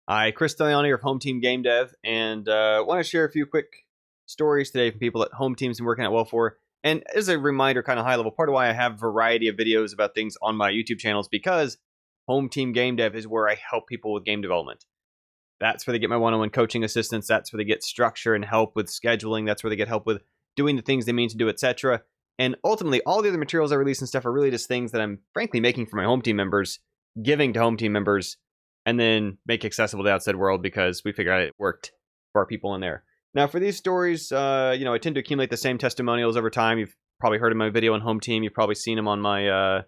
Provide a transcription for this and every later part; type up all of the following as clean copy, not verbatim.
Hi, Chris Deliani of HomeTeamGameDev, and want to share a few quick stories today from people that Home Team's been working out well for. And as a reminder, kind of high level, part of why I have a variety of videos about things on my YouTube channels, because HomeTeamGameDev is where I help people with game development. That's where they get my one-on-one coaching assistance. That's where they get structure and help with scheduling. That's where they get help with doing the things they mean to do, etc. And ultimately, all the other materials I release and stuff are really just things that I'm frankly making for my home team members, giving to home team members, and then make accessible to the outside world because we figured out it worked for our people in there. Now, for these stories, I tend to accumulate the same testimonials over time. You've probably heard of my video on Home Team. You've probably seen them on my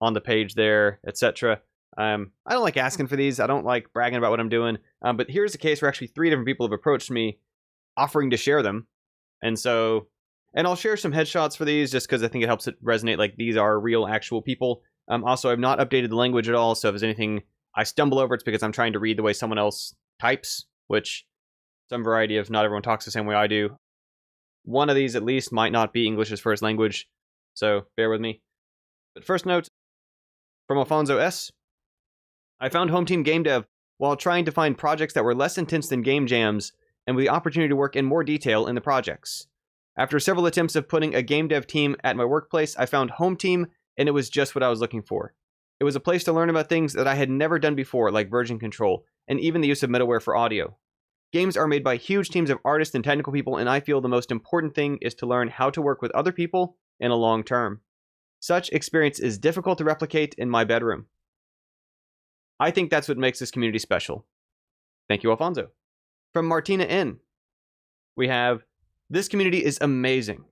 on the page there, etc. I don't like asking for these. I don't like bragging about what I'm doing. But here's a case where actually 3 different people have approached me offering to share them. And I'll share some headshots for these just because I think it helps it resonate like these are real, actual people. Also, I've not updated the language at all, so if there's anything I stumble over, it's because I'm trying to read the way someone else types, which some variety of not everyone talks the same way I do. One of these, at least, might not be English as first language, so bear with me. But first note, from Alfonso S. I found HomeTeamGameDev while trying to find projects that were less intense than game jams and with the opportunity to work in more detail in the projects. After several attempts of putting a game dev team at my workplace, I found Home Team, and it was just what I was looking for. It was a place to learn about things that I had never done before, like version control, and even the use of middleware for audio. Games are made by huge teams of artists and technical people, and I feel the most important thing is to learn how to work with other people in a long term. Such experience is difficult to replicate in my bedroom. I think that's what makes this community special. Thank you, Alfonso. From Martina N. We have, this community is amazing.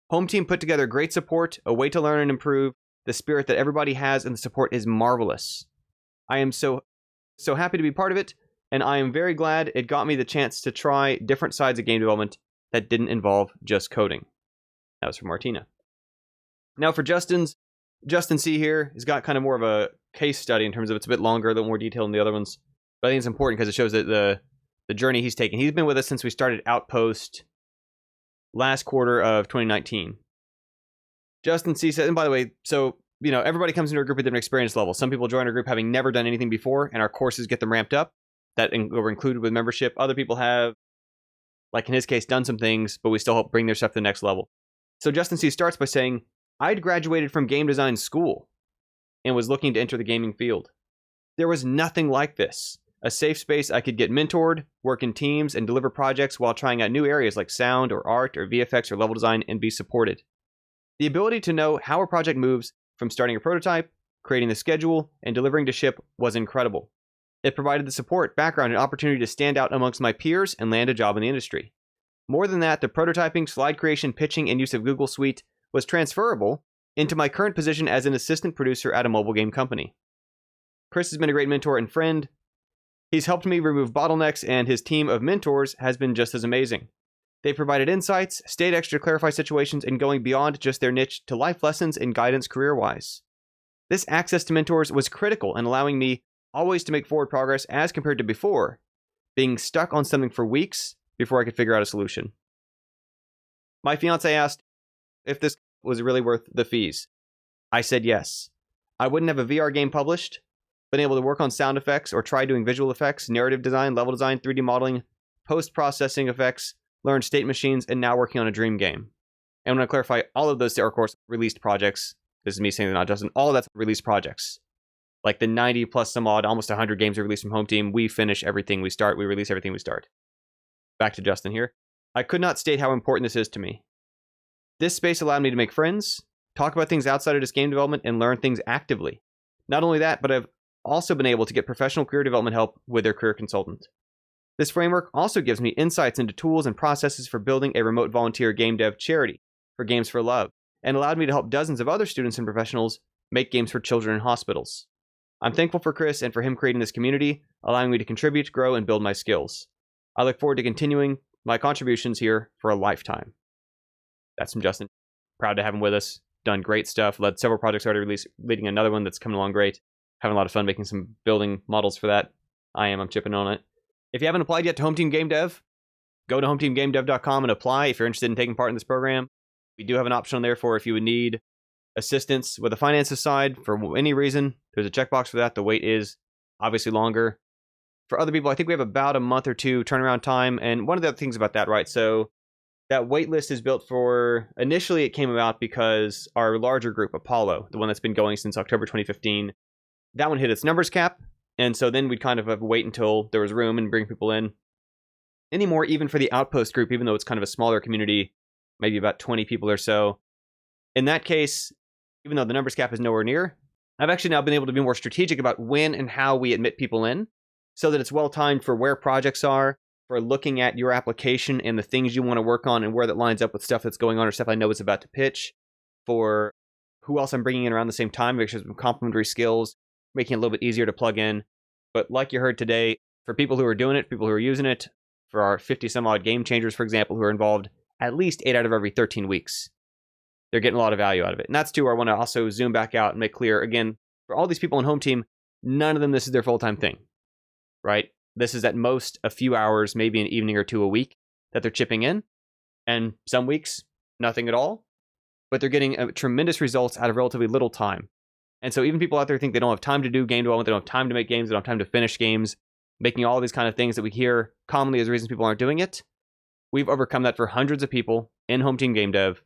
Home Team put together great support, a way to learn and improve. The spirit that everybody has and the support is marvelous. I am so happy to be part of it, and I am very glad it got me the chance to try different sides of game development that didn't involve just coding. That was from Martina. Now for Justin C here, he's got kind of more of a case study in terms of it's a bit longer, a little more detailed than the other ones. But I think it's important because it shows that the journey he's taken. He's been with us since we started Outpost last quarter of 2019. Justin C said, and by the way, so, everybody comes into our group with different experience levels. Some people join our group having never done anything before, and our courses get them ramped up. That were included with membership. Other people have, like in his case, done some things, but we still help bring their stuff to the next level. So Justin C starts by saying, I'd graduated from game design school and was looking to enter the gaming field. There was nothing like this. A safe space I could get mentored, work in teams, and deliver projects while trying out new areas like sound or art or VFX or level design and be supported. The ability to know how a project moves from starting a prototype, creating the schedule, and delivering to ship was incredible. It provided the support, background, and opportunity to stand out amongst my peers and land a job in the industry. More than that, the prototyping, slide creation, pitching, and use of Google Suite was transferable into my current position as an assistant producer at a mobile game company. Chris has been a great mentor and friend. He's helped me remove bottlenecks, and his team of mentors has been just as amazing. They provided insights, stayed extra to clarify situations, and going beyond just their niche to life lessons and guidance career-wise. This access to mentors was critical in allowing me always to make forward progress as compared to before, being stuck on something for weeks before I could figure out a solution. My fiance asked if this was really worth the fees. I said yes. I wouldn't have a VR game published, been able to work on sound effects or try doing visual effects, narrative design, level design, 3D modeling, post-processing effects, learned state machines, and now working on a dream game. And when I clarify, all of those are, of course, released projects. This is me saying they're not Justin. All of that's released projects. Like the 90 plus some odd, almost 100 games we released from Home Team, we finish everything we start. We release everything we start. Back to Justin here. I could not state how important this is to me. This space allowed me to make friends, talk about things outside of just game development, and learn things actively. Not only that, but I've also been able to get professional career development help with their career consultant. This framework also gives me insights into tools and processes for building a remote volunteer game dev charity for Games for Love, and allowed me to help dozens of other students and professionals make games for children in hospitals. I'm thankful for Chris and for him creating this community, allowing me to contribute, grow, and build my skills. I look forward to continuing my contributions here for a lifetime. That's from Justin. Proud to have him with us. Done great stuff. Led several projects already released, leading another one that's coming along great. Having a lot of fun making some building models for that. I'm chipping on it. If you haven't applied yet to Home Team Game Dev, go to HomeTeamGameDev.com and apply if you're interested in taking part in this program. We do have an option on there for if you would need assistance with the finances side for any reason. There's a checkbox for that. The wait is obviously longer. For other people, I think we have about a month or two turnaround time. And one of the other things about that, right? So that wait list is built for, initially it came about because our larger group, Apollo, the one that's been going since October 2015, that one hit its numbers cap. And so then we'd kind of have to wait until there was room and bring people in. Anymore, even for the Outpost group, even though it's kind of a smaller community, maybe about 20 people or so. In that case, even though the numbers cap is nowhere near, I've actually now been able to be more strategic about when and how we admit people in, so that it's well timed for where projects are, for looking at your application and the things you want to work on and where that lines up with stuff that's going on or stuff I know is about to pitch, for who else I'm bringing in around the same time, make sure some complementary skills, making it a little bit easier to plug in. But like you heard today, for people who are doing it, people who are using it, for our 50 some odd game changers, for example, who are involved at least 8 out of every 13 weeks, they're getting a lot of value out of it. And that's too where I want to also zoom back out and make clear, again, for all these people on Home Team, none of them, this is their full-time thing, right? This is at most a few hours, maybe an evening or two a week that they're chipping in. And some weeks, nothing at all. But they're getting tremendous results out of relatively little time. And so even people out there think they don't have time to do game development, they don't have time to make games, they don't have time to finish games, making all these kind of things that we hear commonly as reasons people aren't doing it. We've overcome that for hundreds of people in Home Team Game Dev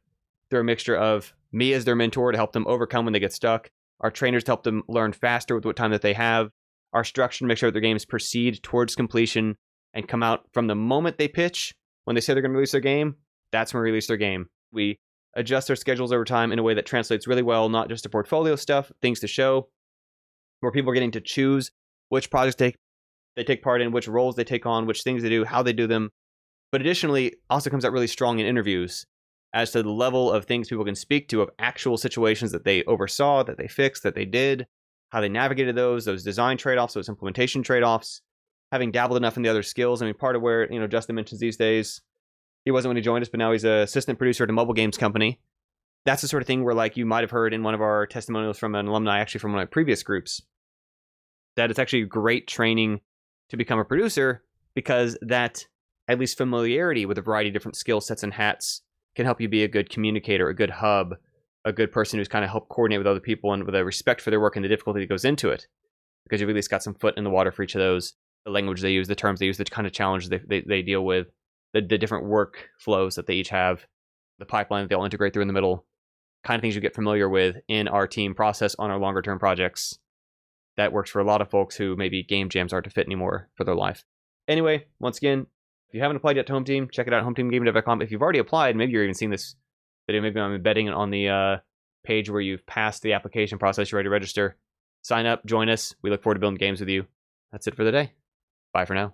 through a mixture of me as their mentor to help them overcome when they get stuck, our trainers to help them learn faster with what time that they have, our structure to make sure that their games proceed towards completion and come out from the moment they pitch. When they say they're going to release their game, that's when we release their game. We adjust their schedules over time in a way that translates really well, not just to portfolio stuff, things to show, where people are getting to choose which projects they take part in, which roles they take on, which things they do, how they do them. But additionally, also comes out really strong in interviews as to the level of things people can speak to, of actual situations that they oversaw, that they fixed, that they did, how they navigated those design trade-offs, those implementation trade-offs, having dabbled enough in the other skills. I mean, part of where, Justin mentions these days, he wasn't when he joined us, but now he's an assistant producer at a mobile games company. That's the sort of thing where, like, you might have heard in one of our testimonials from an alumni, actually from one of my previous groups, that it's actually great training to become a producer, because that, at least familiarity with a variety of different skill sets and hats, can help you be a good communicator, a good hub, a good person who's kind of helped coordinate with other people and with a respect for their work and the difficulty that goes into it. Because you've at least got some foot in the water for each of those, the language they use, the terms they use, the kind of challenges they deal with, the different work flows that they each have, the pipeline that they'll integrate through in the middle, kind of things you get familiar with in our team process on our longer term projects. That works for a lot of folks who maybe game jams aren't to fit anymore for their life. Anyway, once again, if you haven't applied yet to Home Team, check it out, HomeTeamGameDev.com. If you've already applied, maybe you're even seeing this video, maybe I'm embedding it on the page where you've passed the application process, you're ready to register. Sign up, join us. We look forward to building games with you. That's it for the day. Bye for now.